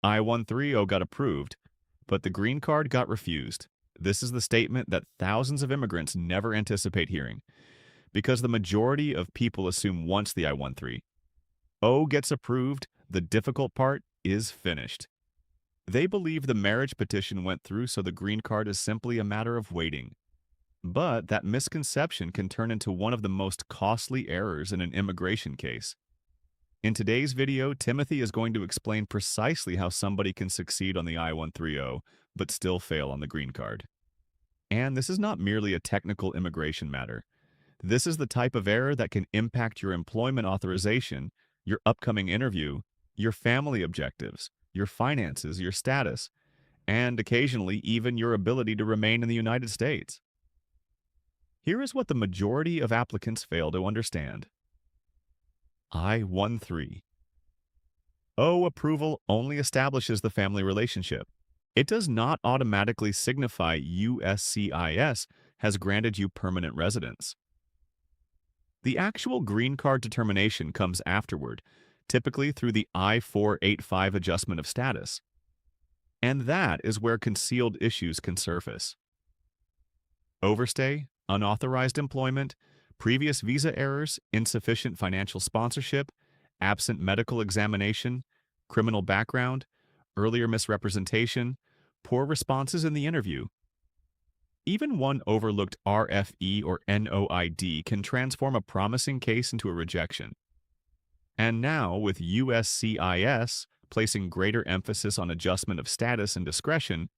I-130 got approved, but the green card got refused. This is the statement that thousands of immigrants never anticipate hearing, because the majority of people assume once the I-130 O gets approved, the difficult part is finished. They believe the marriage petition went through, so the green card is simply a matter of waiting. But that misconception can turn into one of the most costly errors in an immigration case. In today's video, Timothy is going to explain precisely how somebody can succeed on the I-130 but still fail on the green card. And this is not merely a technical immigration matter. This is the type of error that can impact your employment authorization, your upcoming interview, your family objectives, your finances, your status, and occasionally even your ability to remain in the United States. Here is what the majority of applicants fail to understand. I-130. O approval only establishes the family relationship. It does not automatically signify USCIS has granted you permanent residence. The actual green card determination comes afterward, typically through the I-485 adjustment of status. And that is where concealed issues can surface. Overstay, unauthorized employment, previous visa errors, insufficient financial sponsorship, absent medical examination, criminal background, earlier misrepresentation, poor responses in the interview. Even one overlooked RFE or NOID can transform a promising case into a rejection. And now, with USCIS placing greater emphasis on adjustment of status and discretion,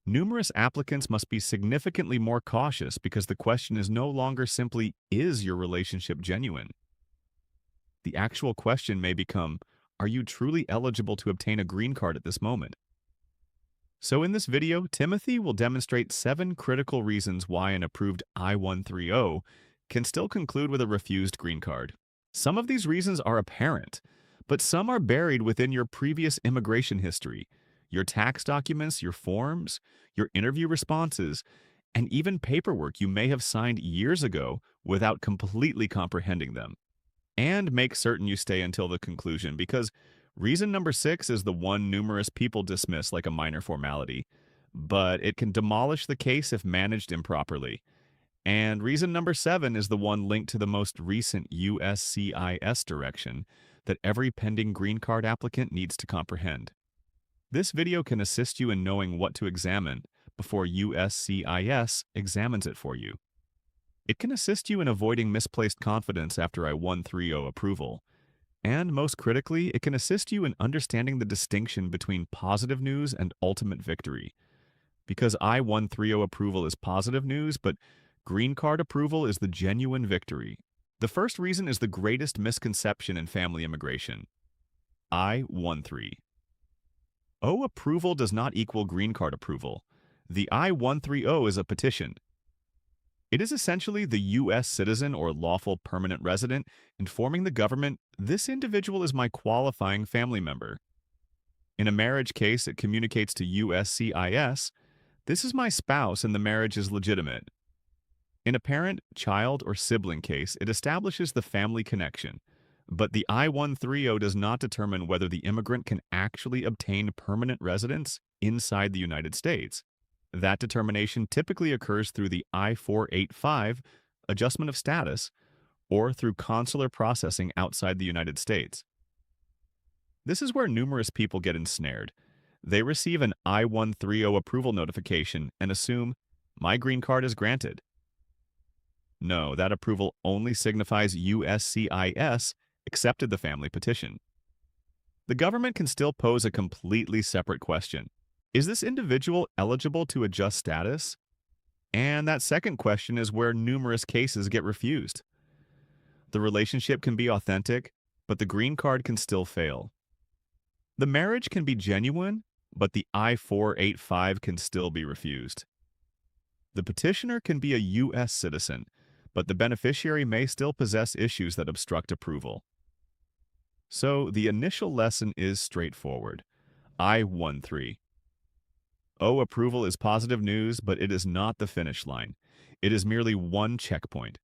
numerous applicants must be significantly more cautious because the question is no longer simply, is your relationship genuine? The actual question may become, are you truly eligible to obtain a green card at this moment? So in this video, Timothy will demonstrate 7 critical reasons why an approved I-130 can still conclude with a refused green card. Some of these reasons are apparent, but some are buried within your previous immigration history, your tax documents, your forms, your interview responses, and even paperwork you may have signed years ago without completely comprehending them. And make certain you stay until the conclusion, because reason number 6 is the one numerous people dismiss like a minor formality, but it can demolish the case if managed improperly. And reason number 7 is the one linked to the most recent USCIS direction that every pending green card applicant needs to comprehend. This video can assist you in knowing what to examine before USCIS examines it for you. It can assist you in avoiding misplaced confidence after I-130 approval. And most critically, it can assist you in understanding the distinction between positive news and ultimate victory. Because I-130 approval is positive news, but green card approval is the genuine victory. The first reason is the greatest misconception in family immigration. I-130. O approval does not equal green card approval. The I-130 is a petition. It is essentially the U.S. citizen or lawful permanent resident informing the government, this individual is my qualifying family member. In a marriage case, it communicates to USCIS, this is my spouse and the marriage is legitimate. In a parent, child, or sibling case, it establishes the family connection. But the I-130 does not determine whether the immigrant can actually obtain permanent residence inside the United States. That determination typically occurs through the I-485 adjustment of status or through consular processing outside the United States. This is where numerous people get ensnared. They receive an I-130 approval notification and assume, my green card is granted. No, that approval only signifies USCIS accepted the family petition. The government can still pose a completely separate question. Is this individual eligible to adjust status? And that second question is where numerous cases get refused. The relationship can be authentic, but the green card can still fail. The marriage can be genuine, but the I-485 can still be refused. The petitioner can be a U.S. citizen, but the beneficiary may still possess issues that obstruct approval. So the initial lesson is straightforward. I-130. O approval is positive news, but it is not the finish line. It is merely one checkpoint.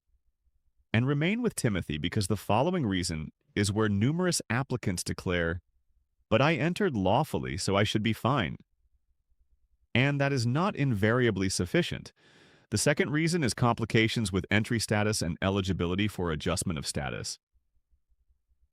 And remain with Timothy because the following reason is where numerous applicants declare, but I entered lawfully, so I should be fine. And that is not invariably sufficient. The second reason is complications with entry status and eligibility for adjustment of status.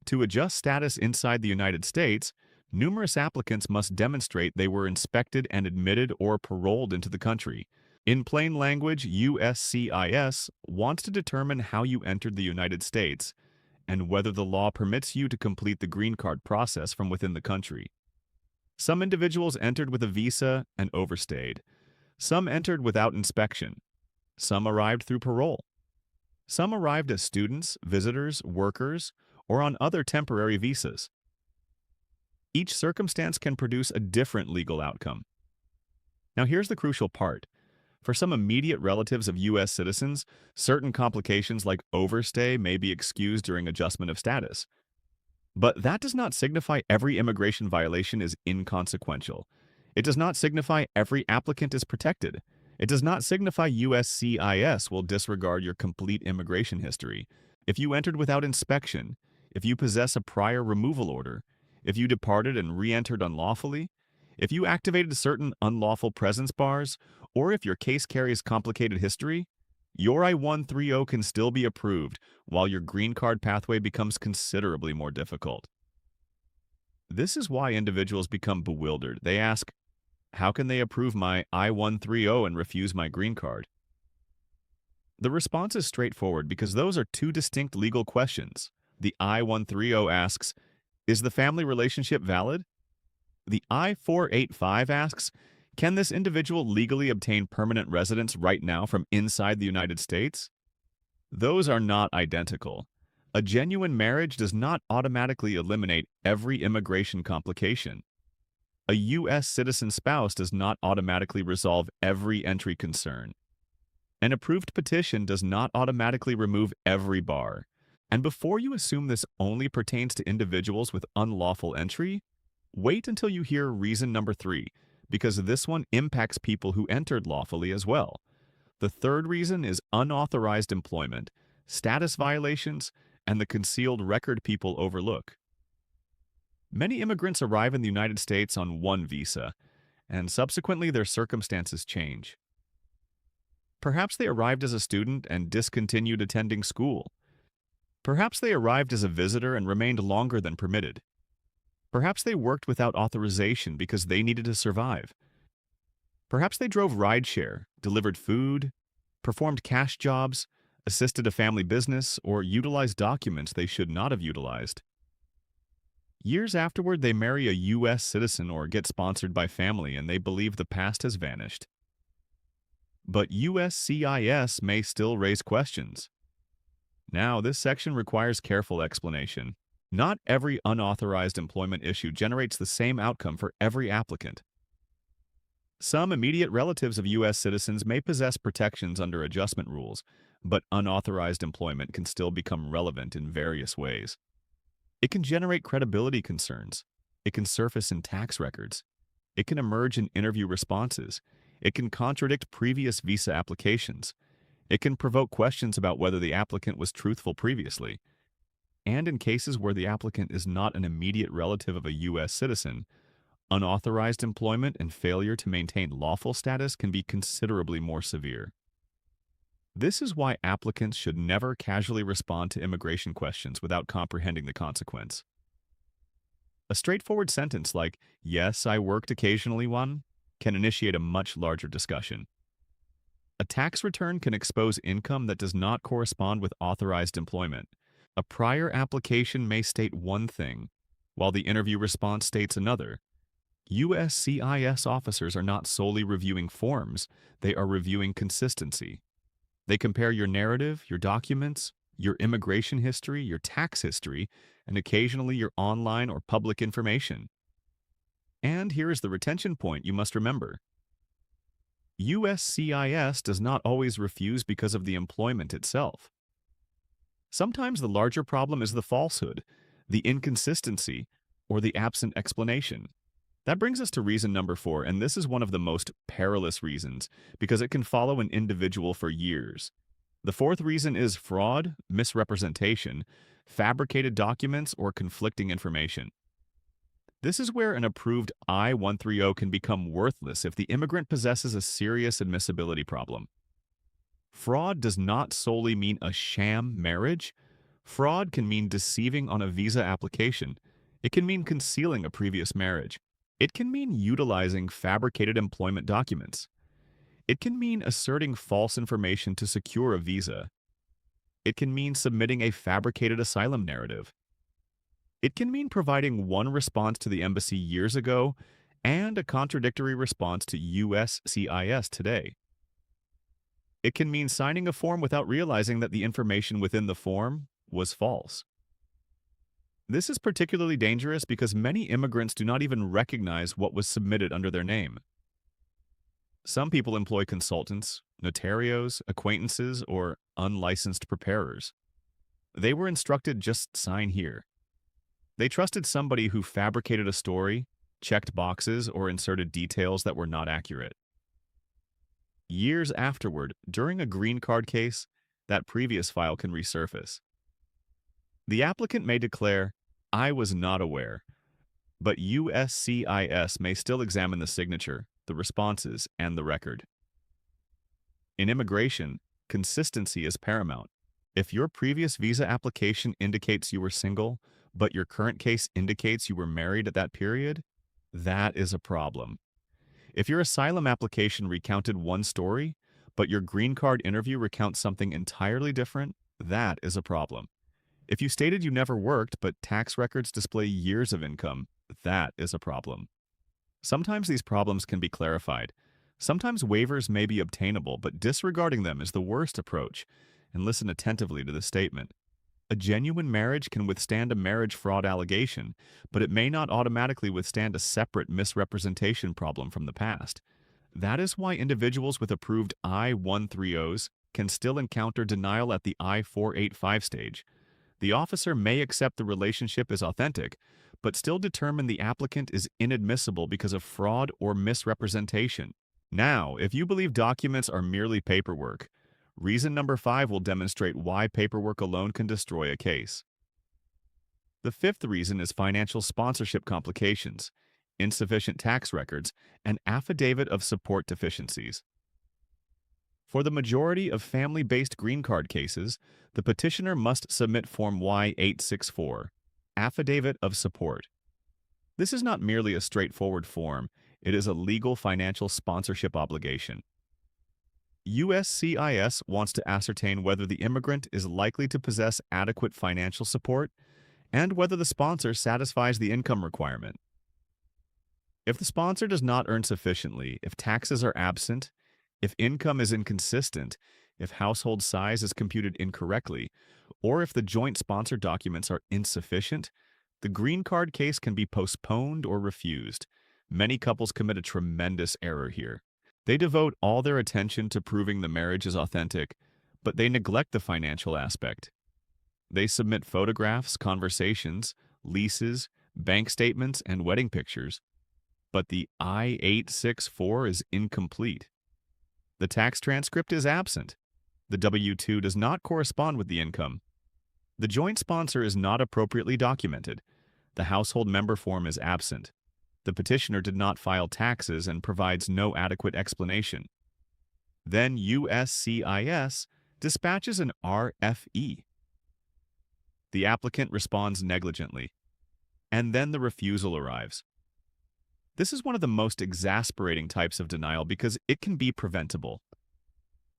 To adjust status inside the United States, numerous applicants must demonstrate they were inspected and admitted or paroled into the country. In plain language, USCIS wants to determine how you entered the United States and whether the law permits you to complete the green card process from within the country. Some individuals entered with a visa and overstayed. Some entered without inspection. Some arrived through parole. Some arrived as students, visitors, workers, or on other temporary visas. Each circumstance can produce a different legal outcome. Now here's the crucial part. For some immediate relatives of U.S. citizens, certain complications like overstay may be excused during adjustment of status. But that does not signify every immigration violation is inconsequential. It does not signify every applicant is protected. It does not signify USCIS will disregard your complete immigration history. If you entered without inspection, if you possess a prior removal order, if you departed and re-entered unlawfully, if you activated certain unlawful presence bars, or if your case carries complicated history, your I-130 can still be approved while your green card pathway becomes considerably more difficult. This is why individuals become bewildered. They ask, how can they approve my I-130 and refuse my green card? The response is straightforward because those are two distinct legal questions. The I-130 asks, is the family relationship valid? The I-485 asks, can this individual legally obtain permanent residence right now from inside the United States? Those are not identical. A genuine marriage does not automatically eliminate every immigration complication. A U.S. citizen spouse does not automatically resolve every entry concern. An approved petition does not automatically remove every bar. And before you assume this only pertains to individuals with unlawful entry, wait until you hear reason number 3, because this one impacts people who entered lawfully as well. The third reason is unauthorized employment, status violations, and the concealed record people overlook. Many immigrants arrive in the United States on one visa, and subsequently their circumstances change. Perhaps they arrived as a student and discontinued attending school. Perhaps they arrived as a visitor and remained longer than permitted. Perhaps they worked without authorization because they needed to survive. Perhaps they drove rideshare, delivered food, performed cash jobs, assisted a family business, or utilized documents they should not have utilized. Years afterward, they marry a U.S. citizen or get sponsored by family and they believe the past has vanished. But USCIS may still raise questions. Now, this section requires careful explanation. Not every unauthorized employment issue generates the same outcome for every applicant. Some immediate relatives of U.S. citizens may possess protections under adjustment rules, but unauthorized employment can still become relevant in various ways. It can generate credibility concerns. It can surface in tax records. It can emerge in interview responses. It can contradict previous visa applications. It can provoke questions about whether the applicant was truthful previously. And in cases where the applicant is not an immediate relative of a U.S. citizen, unauthorized employment and failure to maintain lawful status can be considerably more severe. This is why applicants should never casually respond to immigration questions without comprehending the consequence. A straightforward sentence like, "Yes, I worked occasionally," can initiate a much larger discussion. A tax return can expose income that does not correspond with authorized employment. A prior application may state one thing, while the interview response states another. USCIS officers are not solely reviewing forms, they are reviewing consistency. They compare your narrative, your documents, your immigration history, your tax history, and occasionally your online or public information. And here is the retention point you must remember. USCIS does not always refuse because of the employment itself. Sometimes the larger problem is the falsehood, the inconsistency, or the absent explanation. That brings us to reason number 4, and this is one of the most perilous reasons because it can follow an individual for years. The fourth reason is fraud, misrepresentation, fabricated documents, or conflicting information. This is where an approved I-130 can become worthless if the immigrant possesses a serious admissibility problem. Fraud does not solely mean a sham marriage. Fraud can mean deceiving on a visa application. It can mean concealing a previous marriage. It can mean utilizing fabricated employment documents. It can mean asserting false information to secure a visa. It can mean submitting a fabricated asylum narrative. It can mean providing one response to the embassy years ago and a contradictory response to USCIS today. It can mean signing a form without realizing that the information within the form was false. This is particularly dangerous because many immigrants do not even recognize what was submitted under their name. Some people employ consultants, notarios, acquaintances, or unlicensed preparers. They were instructed just sign here. They trusted somebody who fabricated a story, checked boxes, or inserted details that were not accurate. Years afterward, during a green card case, that previous file can resurface. The applicant may declare, "I was not aware," but USCIS may still examine the signature, the responses, and the record. In immigration, consistency is paramount. If your previous visa application indicates you were single, but your current case indicates you were married at that period, that is a problem. If your asylum application recounted one story, but your green card interview recounts something entirely different, that is a problem. If you stated you never worked, but tax records display years of income, that is a problem. Sometimes these problems can be clarified. Sometimes waivers may be obtainable, but disregarding them is the worst approach, and listen attentively to the statement. A genuine marriage can withstand a marriage fraud allegation, but it may not automatically withstand a separate misrepresentation problem from the past. That is why individuals with approved I-130s can still encounter denial at the I-485 stage. The officer may accept the relationship is authentic, but still determine the applicant is inadmissible because of fraud or misrepresentation. Now, if you believe documents are merely paperwork, reason number 5 will demonstrate why paperwork alone can destroy a case. The 5th reason is financial sponsorship complications, insufficient tax records, and affidavit of support deficiencies. For the majority of family-based green card cases, the petitioner must submit Form Y-864, Affidavit of Support. This is not merely a straightforward form, it is a legal financial sponsorship obligation. USCIS wants to ascertain whether the immigrant is likely to possess adequate financial support and whether the sponsor satisfies the income requirement. If the sponsor does not earn sufficiently, if taxes are absent, if income is inconsistent, if household size is computed incorrectly, or if the joint sponsor documents are insufficient, the green card case can be postponed or refused. Many couples commit a tremendous error here. They devote all their attention to proving the marriage is authentic, but they neglect the financial aspect. They submit photographs, conversations, leases, bank statements, and wedding pictures, but the I-864 is incomplete. The tax transcript is absent. The W-2 does not correspond with the income. The joint sponsor is not appropriately documented. The household member form is absent. The petitioner did not file taxes and provides no adequate explanation. Then USCIS dispatches an RFE. The applicant responds negligently, and then the refusal arrives. This is one of the most exasperating types of denial because it can be preventable.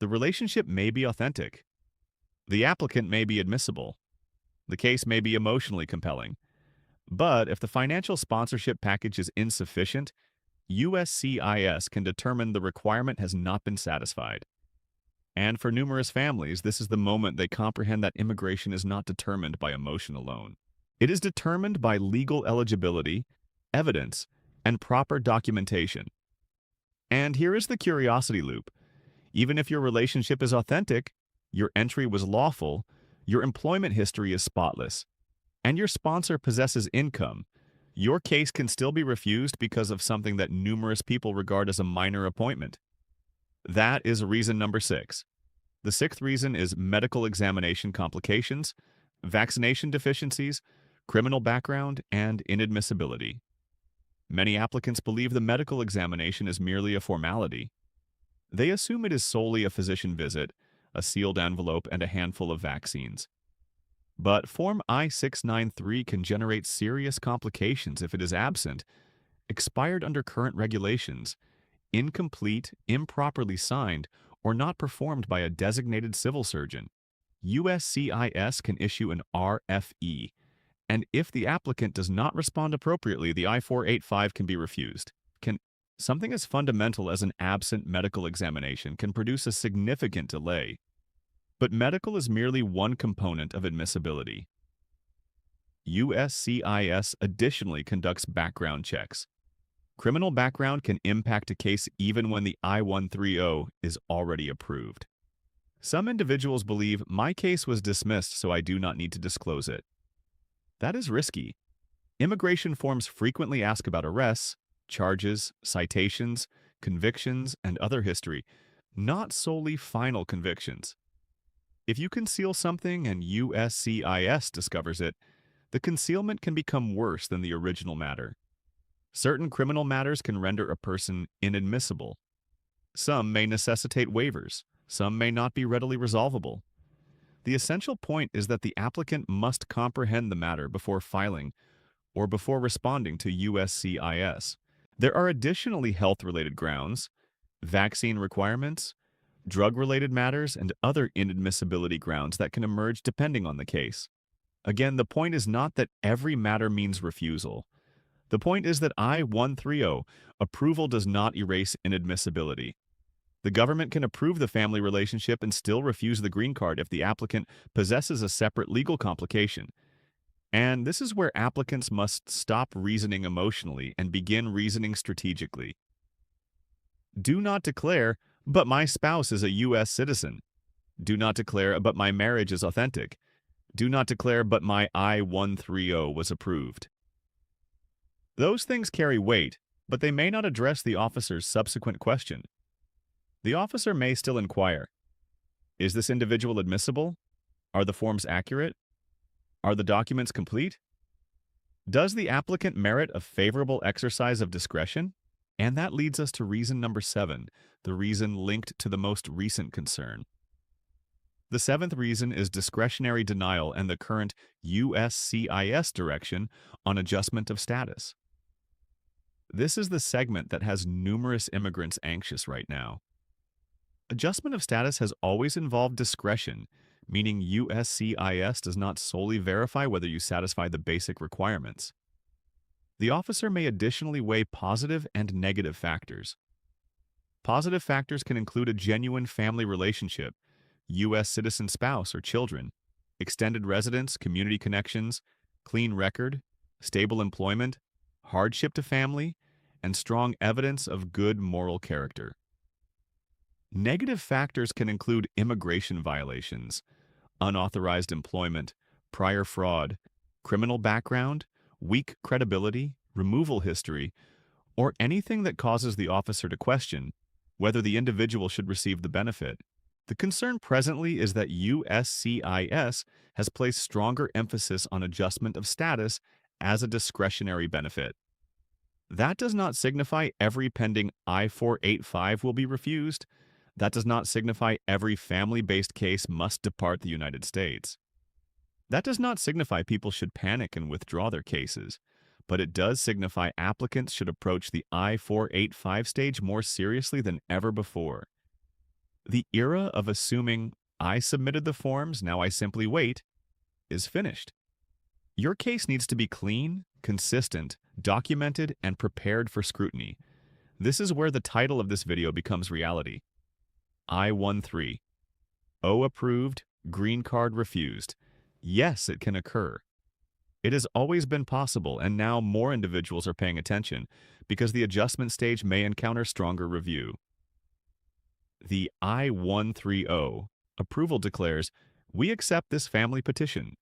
The relationship may be authentic. The applicant may be admissible. The case may be emotionally compelling. But if the financial sponsorship package is insufficient, USCIS can determine the requirement has not been satisfied. And for numerous families, this is the moment they comprehend that immigration is not determined by emotion alone. It is determined by legal eligibility, evidence, and proper documentation. And here is the curiosity loop. Even if your relationship is authentic, your entry was lawful, your employment history is spotless, and your sponsor possesses income, your case can still be refused because of something that numerous people regard as a minor appointment. That is reason number 6. The 6th reason is medical examination complications, vaccination deficiencies, criminal background, and inadmissibility. Many applicants believe the medical examination is merely a formality. They assume it is solely a physician visit, a sealed envelope, and a handful of vaccines. But Form I-693 can generate serious complications if it is absent, expired under current regulations, incomplete, improperly signed, or not performed by a designated civil surgeon. USCIS can issue an RFE, and if the applicant does not respond appropriately, the I-485 can be refused. Something as fundamental as an absent medical examination can produce a significant delay. But medical is merely one component of admissibility. USCIS additionally conducts background checks. Criminal background can impact a case even when the I-130 is already approved. Some individuals believe my case was dismissed, so I do not need to disclose it. That is risky. Immigration forms frequently ask about arrests, charges, citations, convictions, and other history, not solely final convictions. If you conceal something and USCIS discovers it, the concealment can become worse than the original matter. Certain criminal matters can render a person inadmissible. Some may necessitate waivers. Some may not be readily resolvable. The essential point is that the applicant must comprehend the matter before filing or before responding to USCIS. There are additionally health-related grounds, vaccine requirements, drug-related matters, and other inadmissibility grounds that can emerge depending on the case. Again, the point is not that every matter means refusal. The point is that I-130 approval does not erase inadmissibility. The government can approve the family relationship and still refuse the green card if the applicant possesses a separate legal complication. And this is where applicants must stop reasoning emotionally and begin reasoning strategically. Do not declare, but my spouse is a U.S. citizen. Do not declare, but my marriage is authentic. Do not declare, but my I-130 was approved. Those things carry weight, but they may not address the officer's subsequent question. The officer may still inquire, is this individual admissible? Are the forms accurate? Are the documents complete? Does the applicant merit a favorable exercise of discretion? And that leads us to reason number 7, the reason linked to the most recent concern. The 7th reason is discretionary denial and the current USCIS direction on adjustment of status. This is the segment that has numerous immigrants anxious right now. Adjustment of status has always involved discretion, meaning USCIS does not solely verify whether you satisfy the basic requirements. The officer may additionally weigh positive and negative factors. Positive factors can include a genuine family relationship, U.S. citizen spouse or children, extended residence, community connections, clean record, stable employment, hardship to family, and strong evidence of good moral character. Negative factors can include immigration violations, unauthorized employment, prior fraud, criminal background, weak credibility, removal history, or anything that causes the officer to question whether the individual should receive the benefit. The concern presently is that USCIS has placed stronger emphasis on adjustment of status as a discretionary benefit. That does not signify every pending I-485 will be refused. That does not signify every family-based case must depart the United States. That does not signify people should panic and withdraw their cases, but it does signify applicants should approach the I-485 stage more seriously than ever before. The era of assuming, I submitted the forms, now I simply wait, is finished. Your case needs to be clean, consistent, documented, and prepared for scrutiny. This is where the title of this video becomes reality. I-130. O approved, green card refused. Yes, it can occur. It has always been possible, and now more individuals are paying attention because the adjustment stage may encounter stronger review. The I-130 approval declares, we accept this family petition.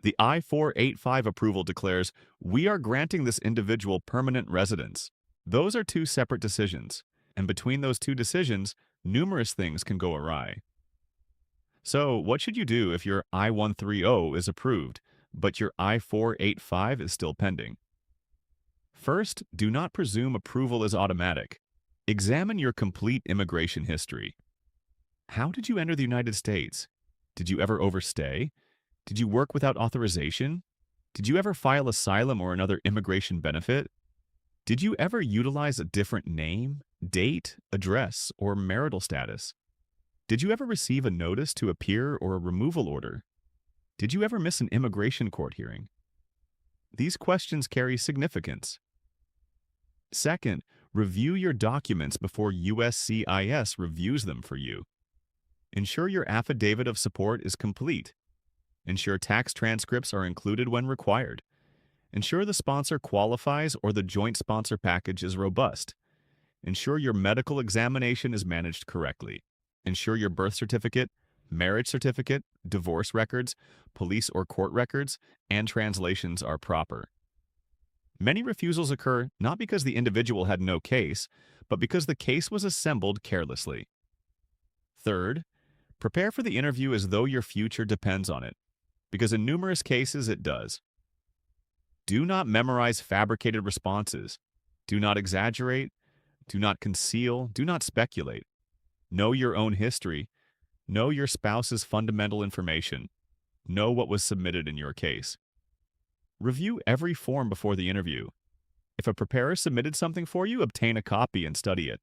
The I-485 approval declares, we are granting this individual permanent residence. Those are two separate decisions, and between those two decisions, numerous things can go awry. So, what should you do if your I-130 is approved, but your I-485 is still pending? First, do not presume approval is automatic. Examine your complete immigration history. How did you enter the United States? Did you ever overstay? Did you work without authorization? Did you ever file asylum or another immigration benefit? Did you ever utilize a different name, date, address, or marital status? Did you ever receive a notice to appear or a removal order? Did you ever miss an immigration court hearing? These questions carry significance. Second, review your documents before USCIS reviews them for you. Ensure your affidavit of support is complete. Ensure tax transcripts are included when required. Ensure the sponsor qualifies or the joint sponsor package is robust. Ensure your medical examination is managed correctly. Ensure your birth certificate, marriage certificate, divorce records, police or court records, and translations are proper. Many refusals occur not because the individual had no case, but because the case was assembled carelessly. Third, prepare for the interview as though your future depends on it, because in numerous cases it does. Do not memorize fabricated responses. Do not exaggerate. Do not conceal. Do not speculate. Know your own history. Know your spouse's fundamental information. Know what was submitted in your case. Review every form before the interview. If a preparer submitted something for you, obtain a copy and study it.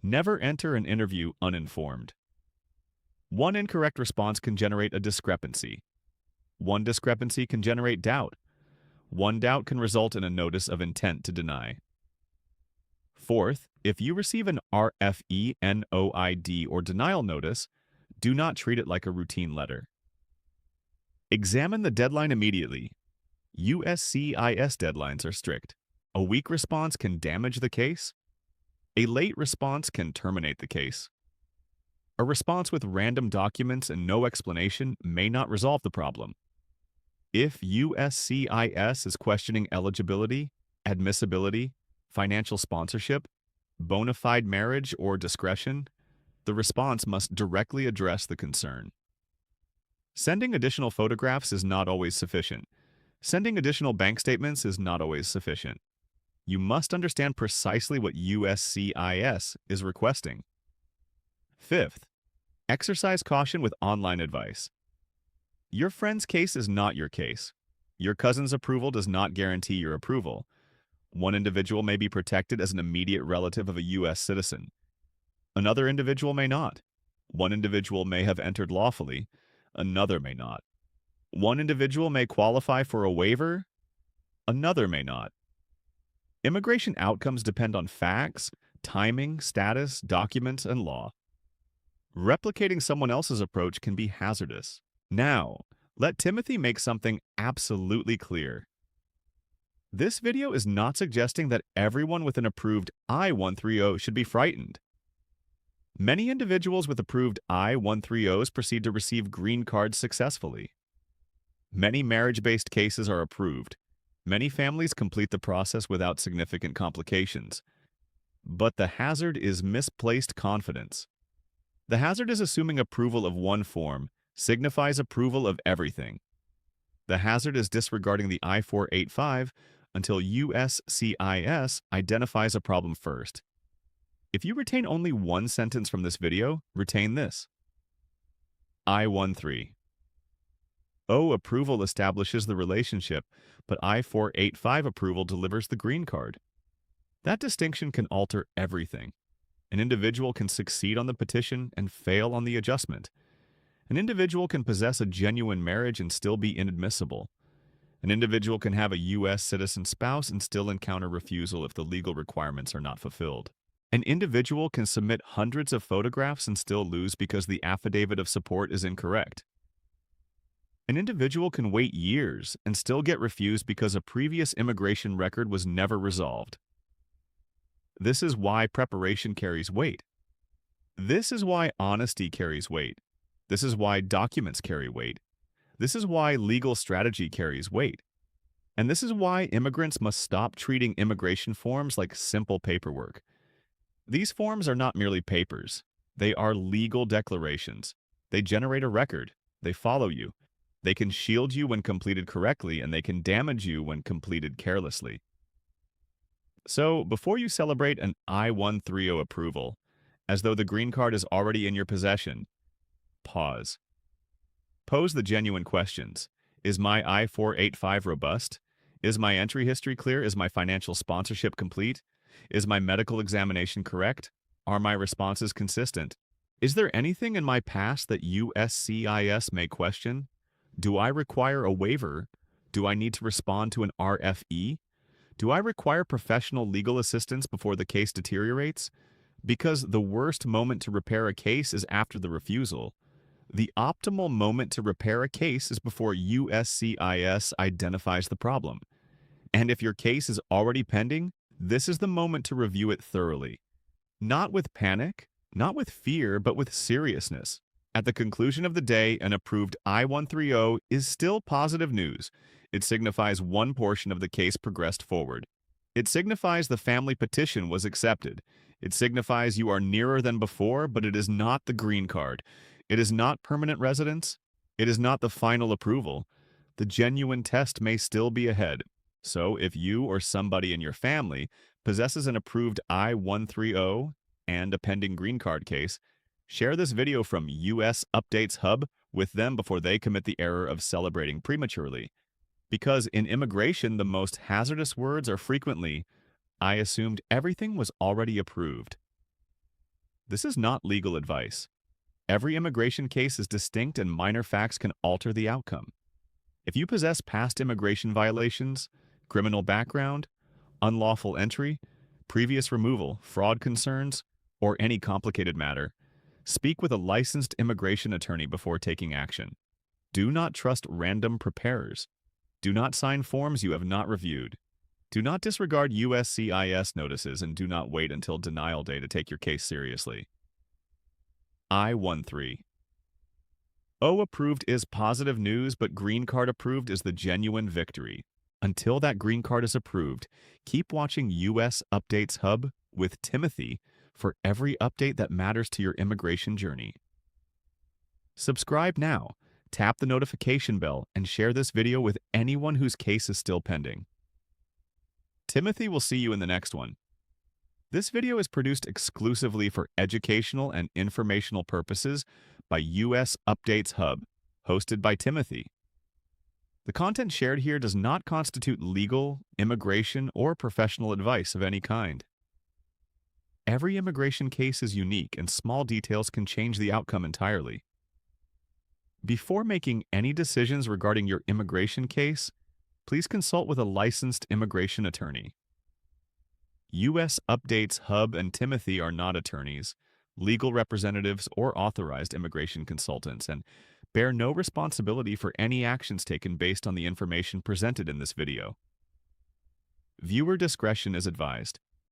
Never enter an interview uninformed. One incorrect response can generate a discrepancy. One discrepancy can generate doubt. One doubt can result in a notice of intent to deny. Fourth, if you receive an RFE-NOID or denial notice, do not treat it like a routine letter. Examine the deadline immediately. USCIS deadlines are strict. A weak response can damage the case. A late response can terminate the case. A response with random documents and no explanation may not resolve the problem. If USCIS is questioning eligibility, admissibility, financial sponsorship, bona fide marriage, or discretion, the response must directly address the concern. Sending additional photographs is not always sufficient. Sending additional bank statements is not always sufficient. You must understand precisely what USCIS is requesting. Fifth, exercise caution with online advice. Your friend's case is not your case. Your cousin's approval does not guarantee your approval. One individual may be protected as an immediate relative of a U.S. citizen. Another individual may not. One individual may have entered lawfully. Another may not. One individual may qualify for a waiver. Another may not. Immigration outcomes depend on facts, timing, status, documents, and law. Replicating someone else's approach can be hazardous. Now, let Timothy make something absolutely clear. This video is not suggesting that everyone with an approved I-130 should be frightened. Many individuals with approved I-130s proceed to receive green cards successfully. Many marriage-based cases are approved. Many families complete the process without significant complications. But the hazard is misplaced confidence. The hazard is assuming approval of one form signifies approval of everything. The hazard is disregarding the I-485 until USCIS identifies a problem first. If you retain only one sentence from this video, retain this. I-13. O approval establishes the relationship, but I-485 approval delivers the green card. That distinction can alter everything. An individual can succeed on the petition and fail on the adjustment. An individual can possess a genuine marriage and still be inadmissible. An individual can have a U.S. citizen spouse and still encounter refusal if the legal requirements are not fulfilled. An individual can submit hundreds of photographs and still lose because the affidavit of support is incorrect. An individual can wait years and still get refused because a previous immigration record was never resolved. This is why preparation carries weight. This is why honesty carries weight. This is why documents carry weight. This is why legal strategy carries weight. And this is why immigrants must stop treating immigration forms like simple paperwork. These forms are not merely papers. They are legal declarations. They generate a record. They follow you. They can shield you when completed correctly, and they can damage you when completed carelessly. So, before you celebrate an I-130 approval, as though the green card is already in your possession, pause. Pose the genuine questions. Is my I-485 robust? Is my entry history clear? Is my financial sponsorship complete? Is my medical examination correct? Are my responses consistent? Is there anything in my past that USCIS may question? Do I require a waiver? Do I need to respond to an RFE? Do I require professional legal assistance before the case deteriorates? Because the worst moment to repair a case is after the refusal. The optimal moment to repair a case is before USCIS identifies the problem. And if your case is already pending, this is the moment to review it thoroughly. Not with panic, not with fear, but with seriousness. At the conclusion of the day, an approved I-130 is still positive news. It signifies one portion of the case progressed forward. It signifies the family petition was accepted. It signifies you are nearer than before, but it is not the green card. It is not permanent residence. It is not the final approval. The genuine test may still be ahead. So if you or somebody in your family possesses an approved I-130 and a pending green card case, share this video from US Updates Hub with them before they commit the error of celebrating prematurely. Because in immigration, the most hazardous words are frequently, "I assumed everything was already approved." This is not legal advice. Every immigration case is distinct and minor facts can alter the outcome. If you possess past immigration violations, criminal background, unlawful entry, previous removal, fraud concerns, or any complicated matter, speak with a licensed immigration attorney before taking action. Do not trust random preparers. Do not sign forms you have not reviewed. Do not disregard USCIS notices and do not wait until denial day to take your case seriously. I-130. O approved is positive news, but green card approved is the genuine victory. Until that green card is approved, keep watching US Updates Hub with Timothy for every update that matters to your immigration journey. Subscribe now, tap the notification bell, and share this video with anyone whose case is still pending. Timothy will see you in the next one. This video is produced exclusively for educational and informational purposes by US Updates Hub, hosted by Timothy. The content shared here does not constitute legal, immigration, or professional advice of any kind. Every immigration case is unique and small details can change the outcome entirely. Before making any decisions regarding your immigration case, please consult with a licensed immigration attorney. US Updates Hub and Timothy are not attorneys, legal representatives, or authorized immigration consultants, and bear no responsibility for any actions taken based on the information presented in this video. Viewer discretion is advised.